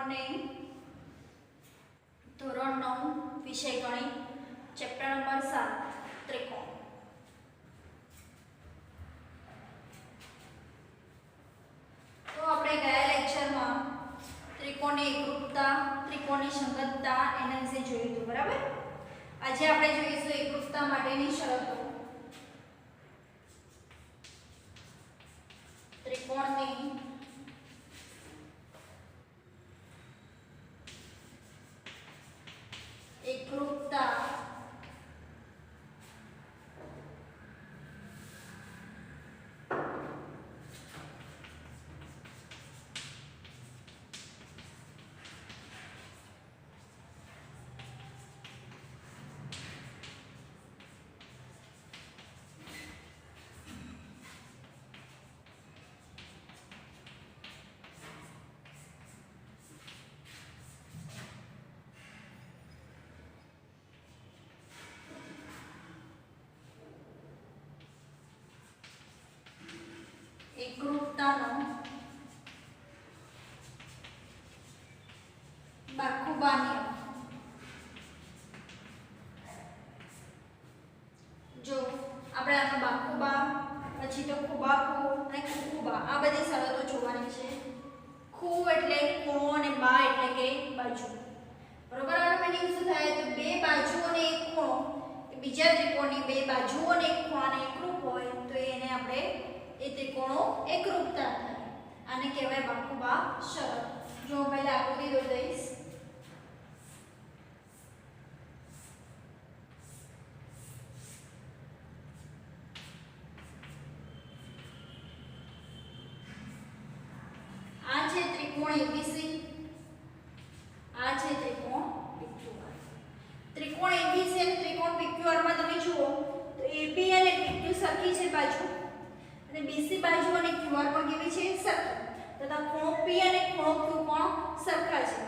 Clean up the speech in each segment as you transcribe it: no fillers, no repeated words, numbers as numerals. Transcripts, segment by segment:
ત્રિકોણને ધોરણ 9 વિષય ગણિત ચેપ્ટર નંબર 7 ત્રિકોણ. તો આપણે ગયા લેક્ચરમાં ત્રિકોણની એકરૂપતા, ત્રિકોણની સંગતતા એના વિશે જોયું હતું, બરાબર. આજે આપણે જોઈશું એકરૂપતા માટેની શરતો. ત્રિકોણની એકરૂપતા એકરૂપતાનો બાકુબા નિયમ. જો આપણે આનો બાકુબા, પછી તો કુબાકુ અને કુકુબા, આ બધી શરતો જોવાની છે. ખૂ એટલે ખૂણો અને બા એટલે કે બાજુ, બરોબર. આનો મીનિંગ શું થાય? તો બે બાજુ અને એક ખૂણો એ બીજા ત્રિકોણની બે બાજુ અને એક ખૂણાને એકરૂપ હોય તો એને આપણે એ ત્રિકોણો એકરૂપતા થાય. આને કહેવાય બાકુબા શરત. જો પહેલા આકૃતિ દોરી દઈશ. આ છે ત્રિકોણ એબીસી, આ છે ત્રિકોણ પીક્યુઆર. ત્રિકોણ એબીસી અને ત્રિકોણ પીક્યુઆર માં તમે જુઓ તો એબી અને પીક્યુ સરખી છે બાજુ, અને બીસી બાજુ અને ક્યુઆર પણ કેવી છે? સરખી. તથા ખૂણો પી અને ખૂણો ક્યુ પણ સરખા છે.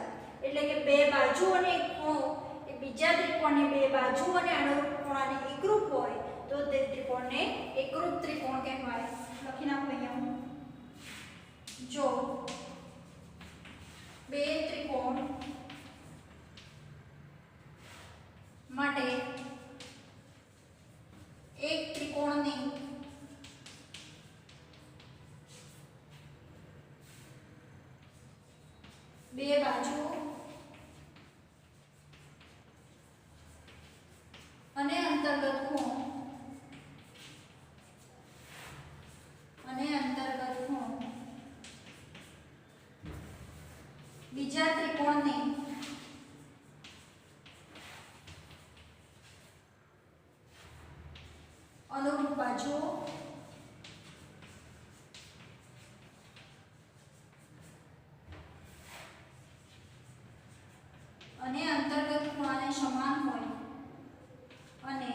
એટલે કે બે બાજુ અને એક ખૂણો એ બીજા ત્રિકોણની બે બાજુ અને અનુરૂપ ખૂણાને એકરૂપ હોય તો તે ત્રિકોણને એકરૂપ ત્રિકોણ કહેવાય. લખી નાખો અહીંયા. જો બે ત્રિકોણ માટે એક ત્રિકોણની બે બાજુ અને અંતર્ગત ખૂણો બીજા ત્રિકોણની અનુરૂપ બાજુઓ અને અંતર્ગત ખૂણાને સમાન હોય અને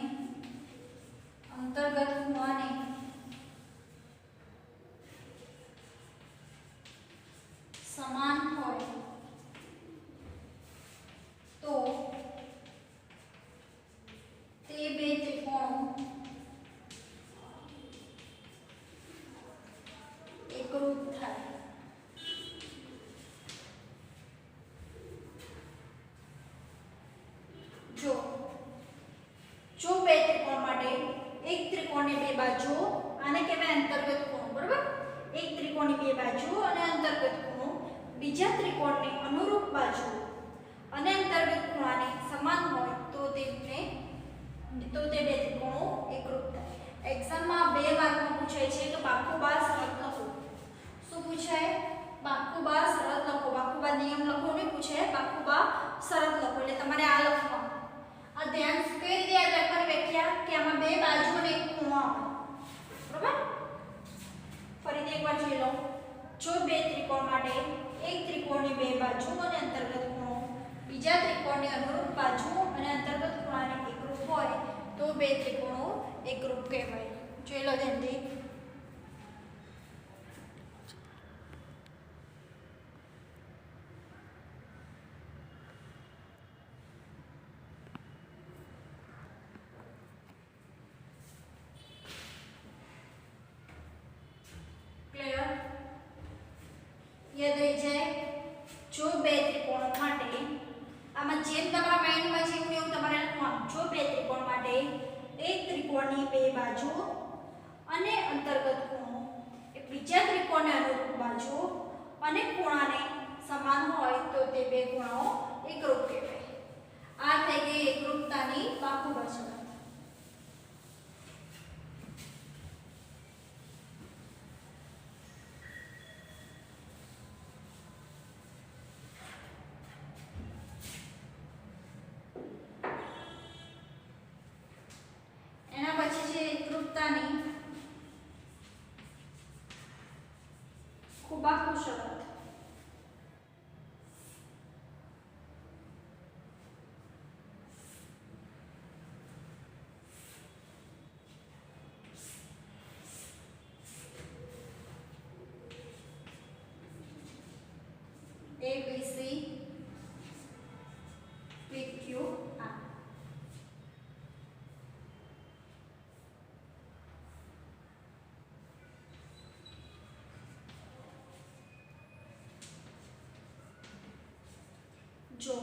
અંતર્ગત ખૂણાને સમાન હોય તો તે બે ત્રિકોણો એકરૂપ થાય. જો બે ત્રિકોણ માટે એક ત્રિકોણની બે બાજુઓ, આને કહેવાય અંતર્ગત ખૂણો, બરાબર. એક ત્રિકોણની બે બાજુઓ અને અંતર્ગત ખૂણો બીજા ત્રિકોણની અનુરૂપ બાજુ અને અંતર્ગત ખૂણાને સમાન હોય તો તે બે ત્રિકોણો એકરૂપ થાય. એક્ઝામમાં 2 માર્કમાં પૂછાય છે તો બાકુબા શરત લખો. શું પૂછાય? બાકુબા શરત લખો. બાકુબા નિયમ લખો નહીં પૂછે, બાકુબા શરત લખો. એટલે તમારે આ લખવાનું. આ ધ્યાન કઈ રીતે યાદ રાખવાની વ્યાખ્યા કે આમાં બે બાજુ અને એક ખૂણો આવે, બરાબર. ફરીથી એકવાર જોઈ લો. જો બે ત્રિકોણ માટે એક ત્રિકોણની બે બાજુ અને અંતર્ગત ખૂણો બીજા ત્રિકોણની અનુરૂપ બાજુ અને અંતર્ગત ખૂણાને એકરૂપ હોય તો બે ત્રિકોણો એકરૂપ કહેવાય. જોઈ લો ધ્યાનથી. યાદ રહી જાય. જો બે ત્રિકોણની બે બાજુ અને અંતર્ગત ખૂણો એ બીજા ત્રિકોણને અનુરૂપ બાજુ અને ખૂણાને સમાન હોય તો તે બે ખૂણાઓ એકરૂપ કહેવાય. આ થઈ ગઈ એકરૂપતાની બાહુબળ શરત. એના પછી છે એકરૂપતાની ખુબાકુ શરત. ABC PQ R. જો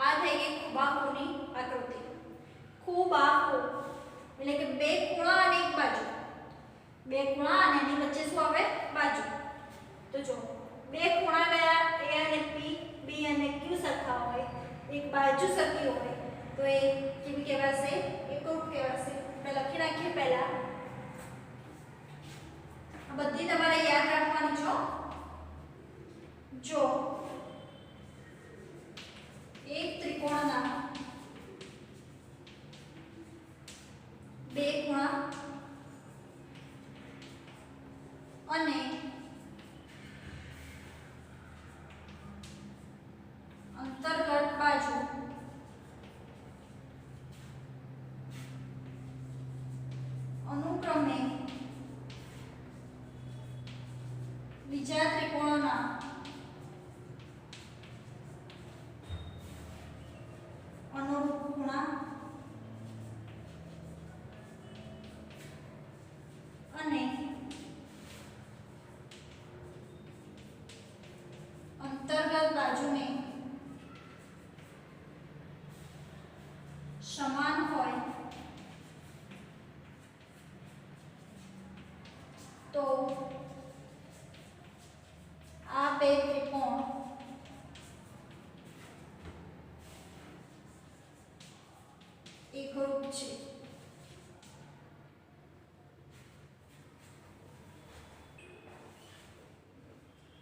આ થઈ ગઈ ખુબાકુની આકૃતિ. ખુબાકુ એટલે કે બે ખૂણા અને એક બાજુ. બે ખૂણા અને એની વચ્ચે શું આવે? બાજુ. તો જો બે ખૂણા ગયા A અને P, B અને Q સરખા હોય, એક બાજુ સરખી હોય તો એ કેવી કહેવાશે? એકરૂપ કહેવાશે. આપણે લખી નાખીએ પહેલા. આ બધી તમારે યાદ રાખવાની છો. જો એક ત્રિકોણના બે ખૂણા અને અંતર્ગત બાજુ અનુક્રમે બીજા ત્રિકોણના અનુરૂપ ખૂણા અને અંતર્ગત બાજુને સમાન હોય તો આ બે ત્રિકોણ એકરૂપ છે.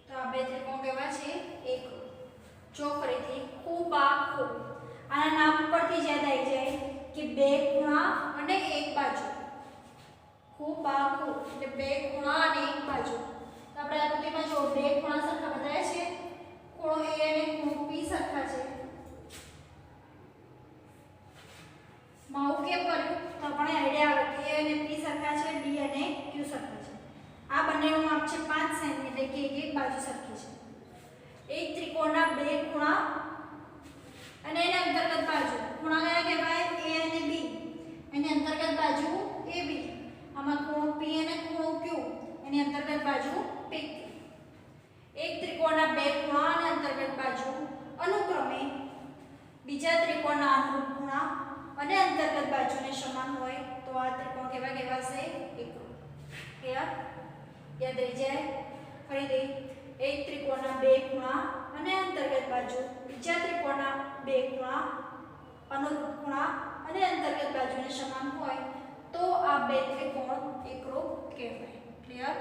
તો આ બે ત્રિકોણ કેવા છે? એકરૂપ. જો ફરીથી ખુબાકુ, આના નામ પરથી જ યાદ આવી જાય કે બે ખૂણા અને એક બાજુ. ખુબાકુ એટલે બે ખૂણા અને એક બાજુ. તો આપણે આકૃતિમાં જો બે ખૂણા સરખા બતાવ્યા છે. ખૂણો A અને ખૂણો P સરખા છે. માઉ કેમ કર્યું? તો આપણને આઈડિયા આવે કે A અને P સરખા છે, B અને Q સરખા છે. આ બંનેનું માપ છે 5 સેમી એટલે કે એક બાજુ સરખી છે. એક ત્રિકોણના બે ખૂણા અને એના અંતર્ગત બાજુ. ખૂણા કયા કહેવાય? A અને B. એની અંતર્ગત બાજુ AB. આમાં ખૂણો P અને ખૂણો Q. એની અંતર્ગત બાજુ PQ. એક ત્રિકોણના બે ખૂણા અને અંતર્ગત બાજુ અનુક્રમે બીજા ત્રિકોણના અનુરૂપ ખૂણા અને અંતર્ગત બાજુને સમાન હોય તો આ ત્રિકોણ કેવા કહેવાશે? એકરૂપ. ક્લિયર? યાદ રહી જાય. ફરીથી એક ત્રિકોણના બે ખૂણા અને અંતર્ગત બાજુ બીજા ત્રિકોણના બે ખૂણા અનુરૂપ ખૂણા અને અંતર્ગત બાજુને સમાન હોય તો આ બે ત્રિકોણ એકરૂપ કહેવાય. ક્લિયર?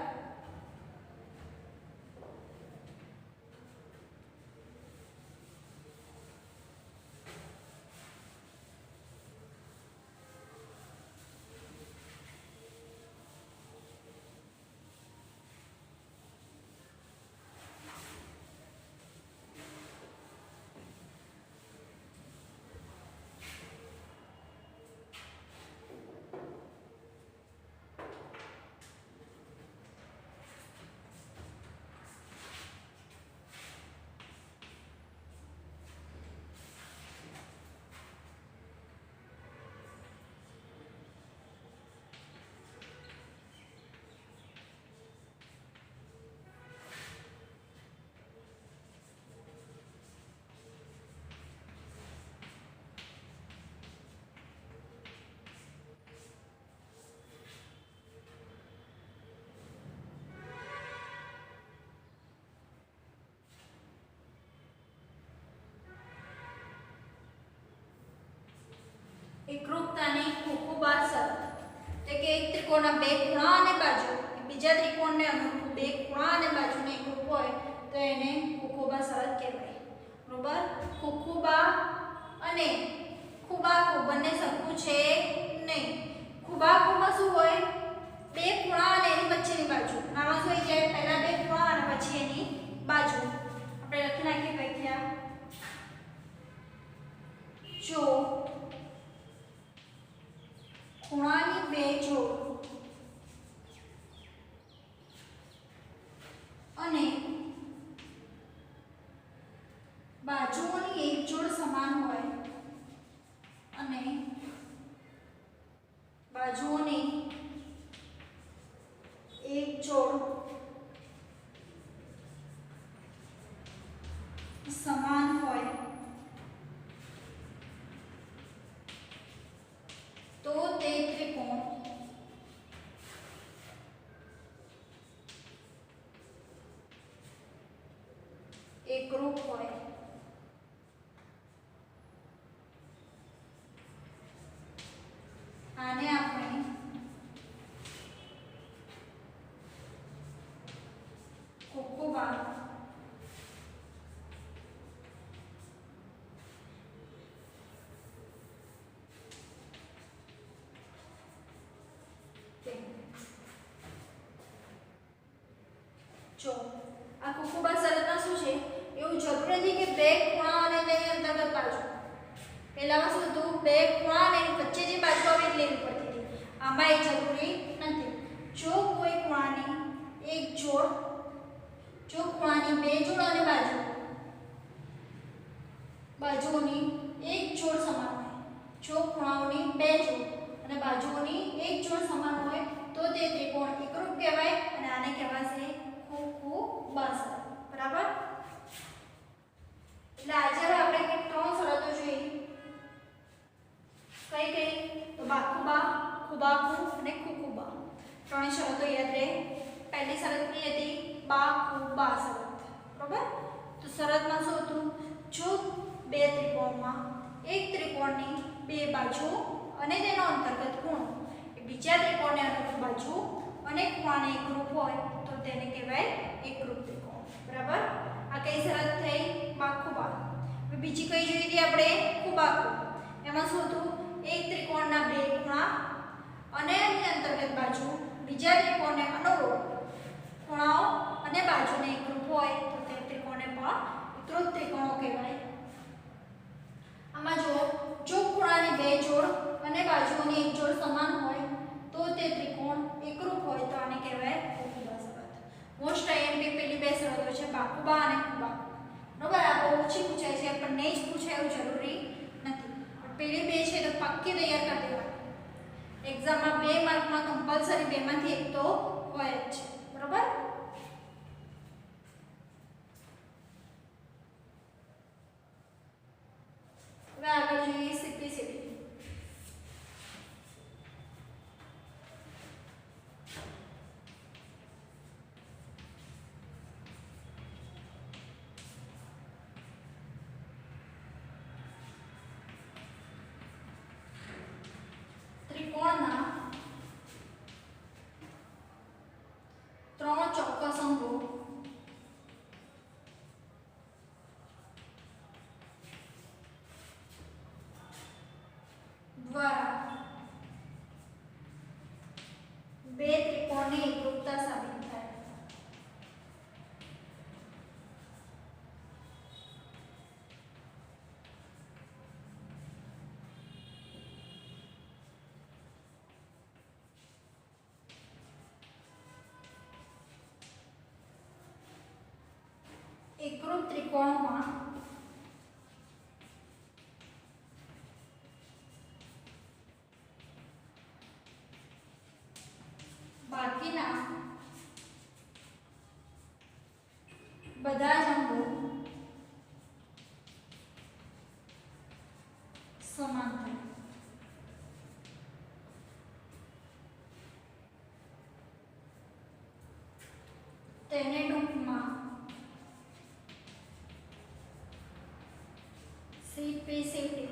ત્રિકોણના બે ખૂણા અને બાજુ બીજા ત્રિકોણને અનુરૂપ બે ખૂણા અને બાજુને એકરૂપ હોય તો એને ખુખુબા શરત કહેવાય. બરોબર. ખુખુબા અને ખુબાકુ બંને સરખું છે નહીં. ખુબાકુમાં શું હોય? બે ખૂણા અને એની વચ્ચેની બાજુ. આમાં શું થઈ જાય? પહેલા બે ખૂણા અને પછી એની બાજુ. આપણે લખી નાખીએ વ્યાખ્યા. જો ખૂણાની બે જોડ અને બાજુઓની એક જોડ સમાન હોય અને બાજુઓની એક જોડ સમાન હોય તો તે ત્રિકોણ એકરૂપ હોય. આને આપણે ખુખુબા જો આ ખુખુબા શરતમાં શું છે? એવું જરૂરી નથી કે બે ખૂણા અને તેની અંતર્ગત બાજુ. પહેલામાં શું હતું? બે ખૂણા અને એની વચ્ચે જે બાજુ આવે એ લેવી પડતી હતી. આમાં એ જરૂરી નથી. જો કોઈ ખૂણાની એક જોડ જો ખૂણાની બે જોડ અને બાજુઓની એક જોડ સમાન હોય, જો ખૂણાઓની બે જોડ અને બાજુઓની એક જોડ સમાન હોય તો તે ત્રિકોણ એકરૂપ કહેવાય અને આને કહેવાશે ખુખુબા શરત. બરાબર. એટલે આજે આપણે ત્રણ શરતો જોઈ. કઈ તો બાકુબા, ખુબાકુ અને ખુખુબા. ત્રણ શરતો યાદ રહે. પહેલી શરત ની હતી બાકુબા શરત. બરાબર. તો શરતમાં શું હતું? જો બે ત્રિકોણમાં એક ત્રિકોણની બે બાજુ અને તેનો અંતર્ગત ખૂણો એ બીજા ત્રિકોણને અનુરૂપ બાજુ અને ખૂણાને એકરૂપ હોય તો તેને કહેવાય એકરૂપ ત્રિકોણ. બરાબર. આ કઈ શરત થઈ? બાકુબા. બીજી કઈ જોઈ હતી આપણે? ખુબાકુ. એમાં શું હતું? એક ત્રિકોણના બે ખૂણા અને એની અંતર્ગત બાજુ બીજા ત્રિકોણને અનુરૂપ ખૂણાઓ અને બાજુને એકરૂપ હોય તો તે ત્રિકોણને પણ એકરૂપ ત્રિકોણો કહેવાય. આમાં જો ખૂણાની બે જોડ અને બાજુઓની એક જોડ સમાન હોય તો તે ત્રિકોણ એકરૂપ હોય તો આને કહેવાય ખુખુબા શરત. મોસ્ટ આઈએમપી પેલી બે શરતો છે બાકુબા અને ખુબાકુ. બરાબર. આ બહુ ઓછી પૂછાય છે, પણ નહીં જ પૂછાય એવું જરૂરી નથી. પેલી બે છે તો પાક્કી તૈયાર કરી દેવાની. એક્ઝામમાં 2 માર્કમાં કમ્પલસરી બેમાંથી એક તો હોય જ છે. બરાબર. હવે આગળ જોઈએ સીપીસીટી. ત્રિકોણના ત્રણ ચોક્કસ અંગો દ્વારા બે ત્રિકોણની એકરૂપતા સાબિત થાય. એકરૂપ ત્રિકોણમાં બાકીના બધા જ અંગો સમાન થાય. તેને ટૂંકમાં સીપીસીટી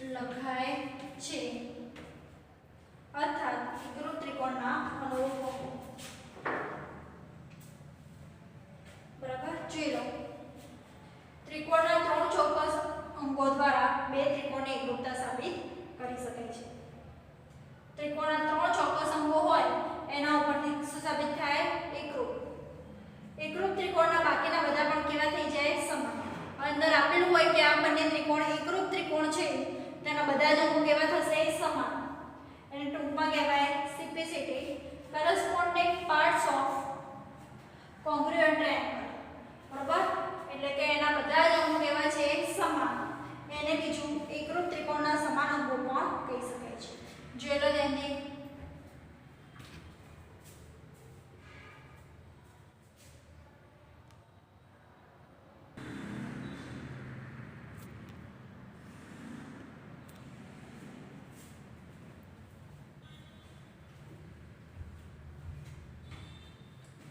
લખાય છે અર્થાત એકરૂપ ત્રિકોણના અનુરૂપ અંકો બરાબર જોઈ લો ત્રિકોણના 3 ચોક્કસ અંકો દ્વારા બે ત્રિકોણની એકરૂપતા સાબિત કરી શકાય છે ત્રિકોણના 3 ચોક્કસ અંકો હોય એના ઉપરથી શું સાબિત થાય એકરૂપ ત્રિકોણના બાકીના બધા પણ કેવા થઈ જાય સમાન અંદર આપેલું હોય કે આ બંને ત્રિકોણ એકરૂપ ત્રિકોણ છે તેના બધા જ અંકો કેવા થશે સમાન એને ટૂંકમાં કહેવાય simplicity corresponding parts of congruent triangle બરાબર એટલે કે એના બધા જ અંકો કેવા છે સમાન એને બીજું એકરૂપ ત્રિકોણના સમાન અંકો પણ કહી શકાય છે જોઈ લો ધ્યાનથી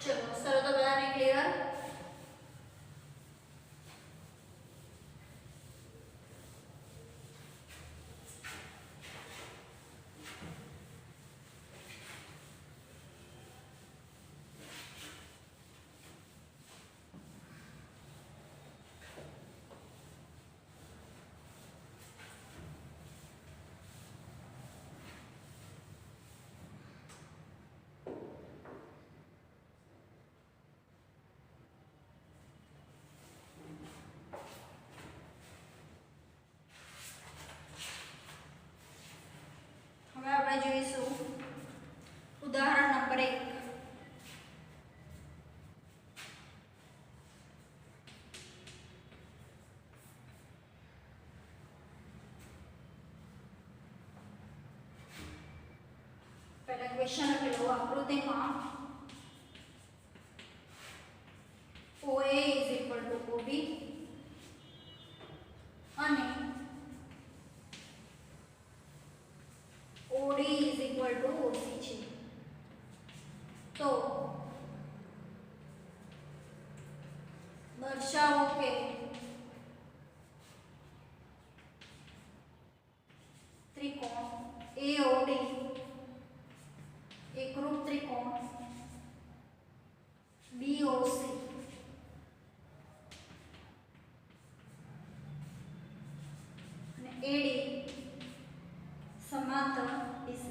चलो सर तो बता नहीं क्लियर હવે આપણે જોઈશું ઉદાહરણ નંબર 1 પહેલા ક્વેશ્ચન લખેલો આકૃતિમાં OA OB અને OD OC છે તો દર્શાવો કે ત્રિકોણ AOD એકરૂપ ત્રિકોણ BOC અને AD समांतर BC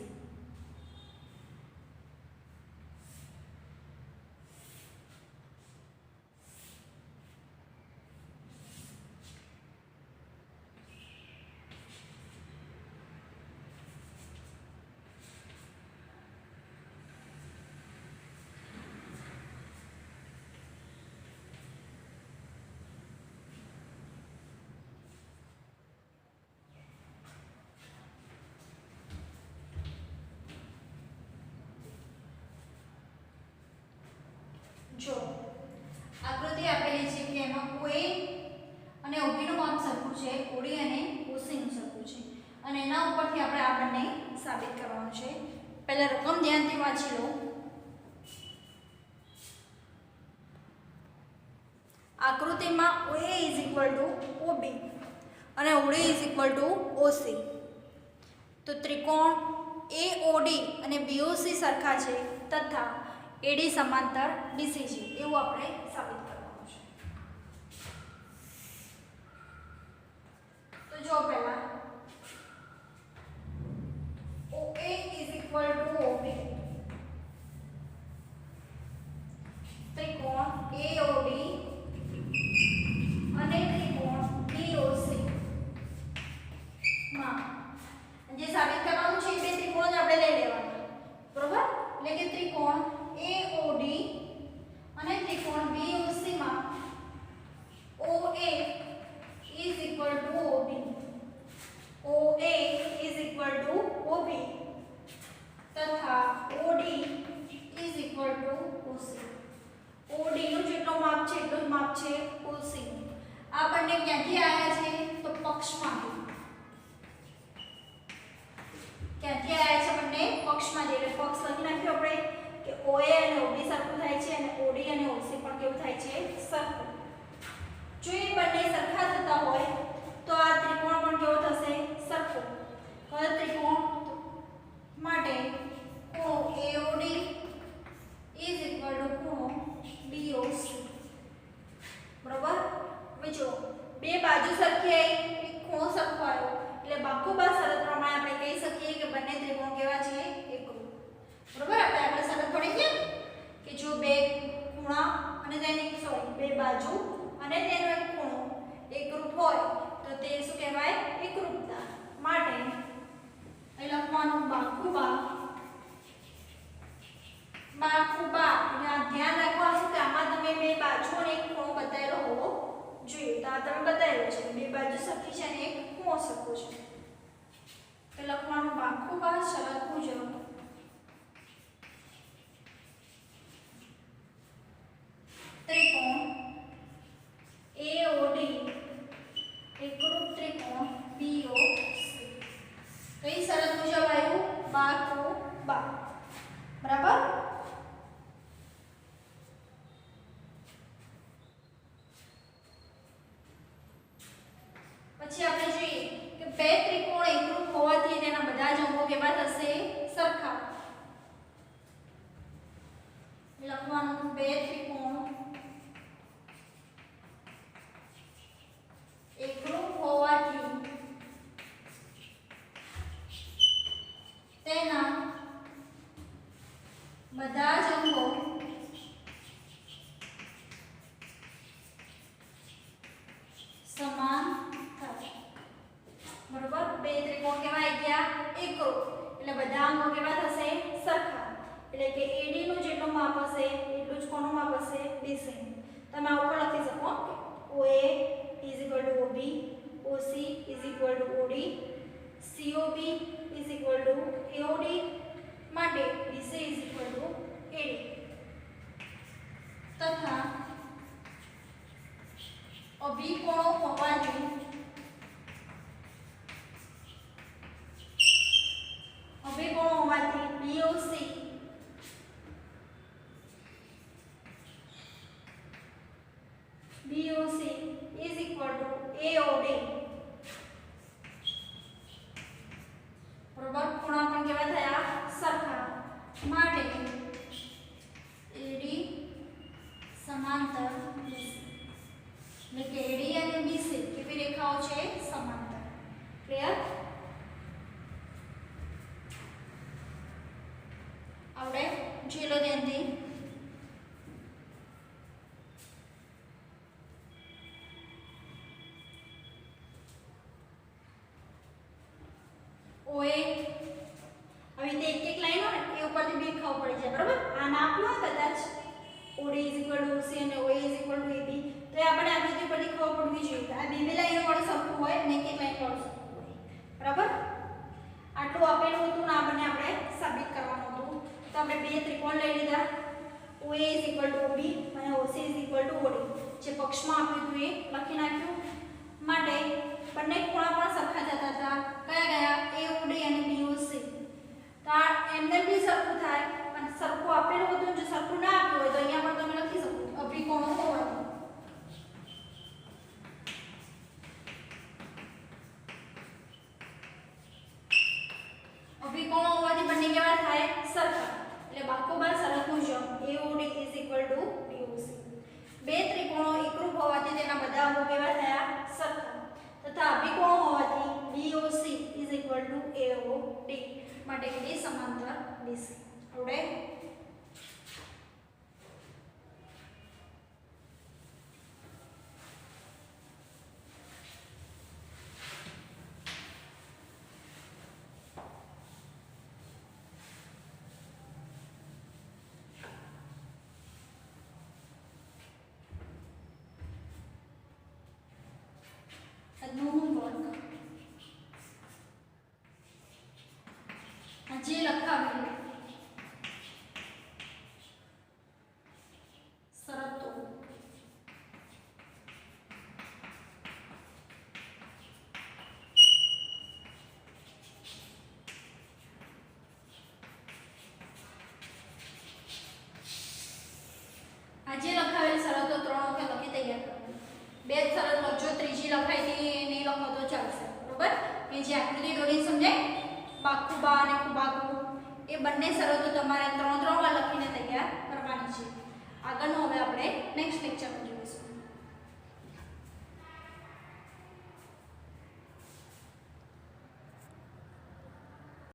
જો આકૃતિ આપેલી છે કે એમાં OA અને OB નું માપ સરખું છે OD અને OC નું સરખું છે અને એના ઉપરથી આપણે આ બંને સાબિત કરવાનું છે પહેલા રકમ ધ્યાનથી વાંચી લો આકૃતિમાં OA OB અને OD OC તો ત્રિકોણ AOD અને BOC સરખા છે તથા AD સમાંતર BC છે એવું આપણે સાબિત કરવાનું છે તો જો પહેલા OA OB ત્રિકોણ AOD અને ત્રિકોણ BOC માં જે સાબિત કરવાનું છે બે ત્રિકોણ જ આપણે લઈ લેવાના બરોબર એટલે કે ત્રિકોણ AOD અને ત્રિકોણ BOC માં OA OB OA OB તથા OD OC OD નું જેટલું માપ છે એટલું જ માપ છે OC આ બંને ક્યાંથી આવ્યા છે તો પક્ષમાંથી ક્યાંથી આવ્યા છે બંને પક્ષમાંથી એટલે પક્ષ લખી નાખ્યો આપણે કે OA અને OB સરખું થાય છે અને OD અને OC પણ કેવું થાય છે સરખું જો એ બંને સરખા થતા હોય તો આ ત્રિકોણ પણ કેવો થશે સરખો બા ખૂબા ધ્યાન રાખવાનું કે આમાં તમે બે બાજુ અને એક ખૂણો બતાવેલો હોવો જોઈએ. તો આ તમે બતાવેલો છે બે બાજુ સરખી છે અને એક ખૂણો સરખો છે. તો લખવાનું બા ખૂબા શરત મુજબ ત્રિકોણ AOD એકરૂપ ત્રિકોણ BOC. કઈ શરત મુજબ આવ્યું? બા ખૂબા. બરાબર. પછી આપણે જોઈએ કે બે ત્રિકોણ એકરૂપ હોવાથી તેના બધા જ અંગો કેવા થશે? સરખા. લખવાનું બે ત્રિકોણ એકરૂપ હોવાથી તેના બધા જ અંગો સમાન થશે. બરોબર. બે ત્રિકોણ કેવા આવી ગયા? એકરૂપ. એટલે બધા અંગો કેવા થશે? સરખા. એટલે કે AD નું જેટલું માપ હશે એટલું જ કોનું માપ હશે? BC. તમે આ ઉપર લખી શકો OA is equal to OB, OC is equal to OD, COB is equal to AOD માટે BC is equal to AD. તથા અભિકોણો હોવાથી BOC is equal to AOD. બરોબર. ખૂણા પણ કેવા થયા? સરખા. માટે AD સમાંતર BC. એટલે કે AD અને BC કેવી રેખાઓ છે? સમાંતર. ક્લિયર? આવડે? જોઈ લો ધ્યાનથી. OA હવે તે એક લાઈન હોય ને એ ઉપરથી બે ખાવ પડી જાય. બરાબર. આ ના આપ્યું હોય કદાચ OD is equal to OC અને OA is equal to AB તો એ આપણે આ રીતે પરથી ખબર પડવી જોઈએ. આ બે લાઈનો વાળું સરખું હોય અને એક લાઈન વાળું સરખું હોય. બરાબર. આટલું આપેલું હતું ને આપણને આપણે સાબિત કરવાનું હતું. તો આપણે બે ત્રિકોણ લઈ લીધા. OA is equal to OB અને OC is equal to OD. જે પક્ષમાં આપ્યું હતું એ લખી નાખ્યું. માટે બંને ખૂણા પણ સરખા જતા હતા. કયા ગયા? AOD અને BOC. તો આ એમને બી સરખું થાય અને સરખું આપેલું હતું જો સરખું ના આપ્યું હોય તો અહીંયા પણ તમે લખી શકો અભિકોણો હોવાથી. અભિકોણો હોવાથી બંને કેવા થાય? સરખા. એટલે બાકોબાર શરત મુજબ AOD is equal to BOC. બે ત્રિકોણો એકરૂપ હોવાથી તેના બધા અંગો કેવા થયા? સરખા. તથા અભિકોણો હોવાથી BOC is equal to AOD માટે AD સમાંતર BC. આવડે? જે લખાવેલું શરતો આજે લખાવેલી શરતો 3 વખત લખી તૈયાર કરવાની. બે જ શરત લખજો, ત્રીજી લખાઈ હતી એ નહીં લખો તો ચાલશે. બરોબર. એ જે આકૃતિ દોરી સમજાય બાકુબા અને કુબાકુ એ બંને શરતો તમારે 3 વાર લખીને તૈયાર કરવાની છે. આગળનો હવે આપણે નેક્સ્ટ લેક્ચરમાં